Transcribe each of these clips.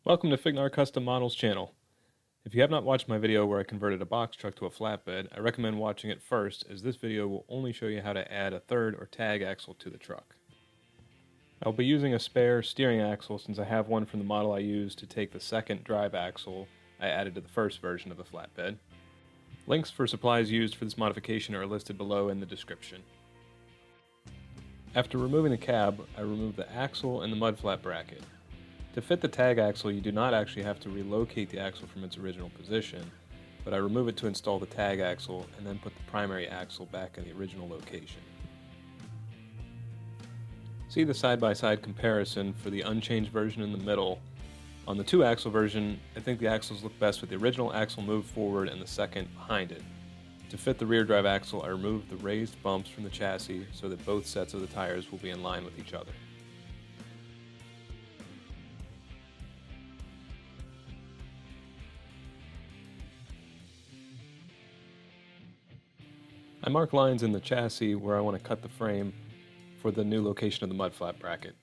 Welcome to Fignar Custom Models channel. If you have not watched my video where I converted a box truck to a flatbed, I recommend watching it first, as this video will only show you how to add a third or tag axle to the truck. I'll be using a spare steering axle since I have one from the model I used to take the second drive axle I added to the first version of the flatbed. Links for supplies used for this modification are listed below in the description. After removing the cab, I removed the axle and the mudflap bracket. To fit the tag axle, you do not actually have to relocate the axle from its original position, but I remove it to install the tag axle and then put the primary axle back in the original location. See the side-by-side comparison for the unchanged version in the middle. On the 2-axle version, I think the axles look best with the original axle moved forward and the second behind it. To fit the rear drive axle, I removed the raised bumps from the chassis so that both sets of the tires will be in line with each other. I mark lines in the chassis where I want to cut the frame for the new location of the mudflap bracket.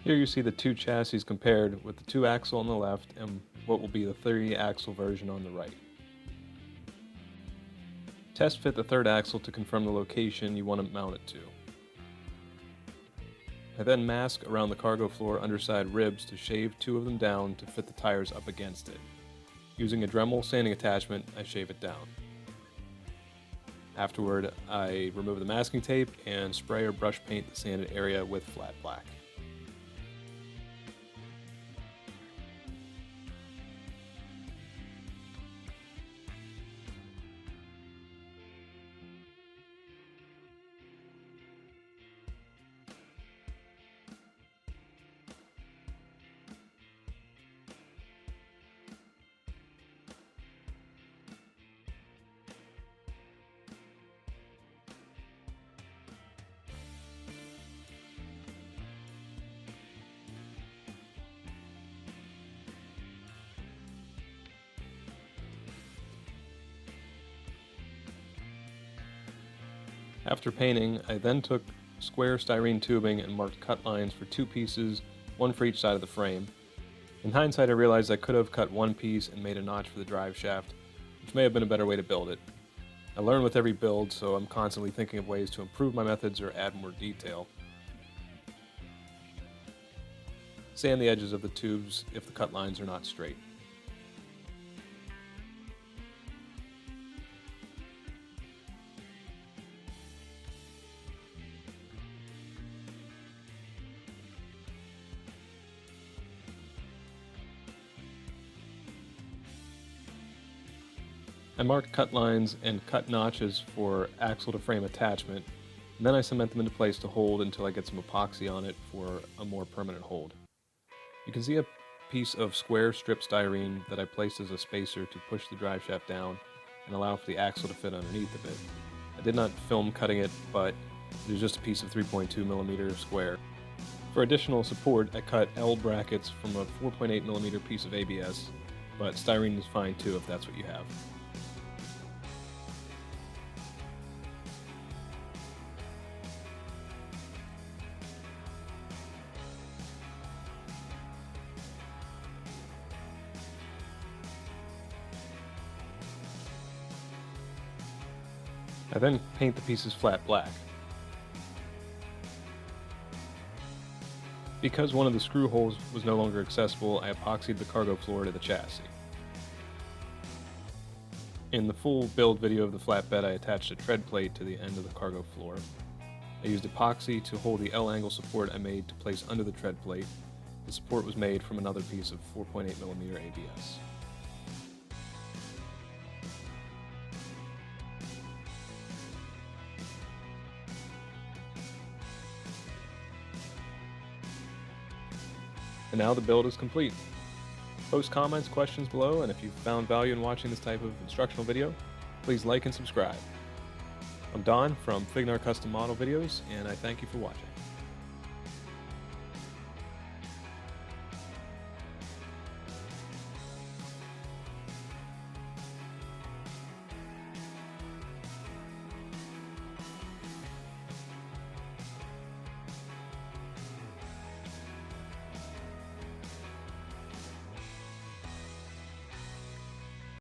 Here you see the two chassis compared with the 2-axle on the left and what will be the 3-axle version on the right. Test fit the 3rd axle to confirm the location you want to mount it to. I then mask around the cargo floor underside ribs to shave 2 of them down to fit the tires up against it. Using a Dremel sanding attachment, I shave it down. Afterward, I remove the masking tape and spray or brush paint the sanded area with flat black. After painting, I then took square styrene tubing and marked cut lines for 2 pieces, one for each side of the frame. In hindsight, I realized I could have cut one piece and made a notch for the drive shaft, which may have been a better way to build it. I learn with every build, so I'm constantly thinking of ways to improve my methods or add more detail. Sand the edges of the tubes if the cut lines are not straight. I marked cut lines and cut notches for axle to frame attachment, and then I cement them into place to hold until I get some epoxy on it for a more permanent hold. You can see a piece of square strip styrene that I placed as a spacer to push the drive shaft down and allow for the axle to fit underneath of it. I did not film cutting it, but it is just a piece of 3.2mm square. For additional support, I cut L brackets from a 4.8mm piece of ABS, but styrene is fine too if that's what you have. I then paint the pieces flat black. Because one of the screw holes was no longer accessible, I epoxied the cargo floor to the chassis. In the full build video of the flatbed, I attached a tread plate to the end of the cargo floor. I used epoxy to hold the L-angle support I made to place under the tread plate. The support was made from another piece of 4.8mm ABS. And now the build is complete. Post comments, questions below, and if you've found value in watching this type of instructional video, please like and subscribe. I'm Don from Fignar Custom Model Videos, and I thank you for watching.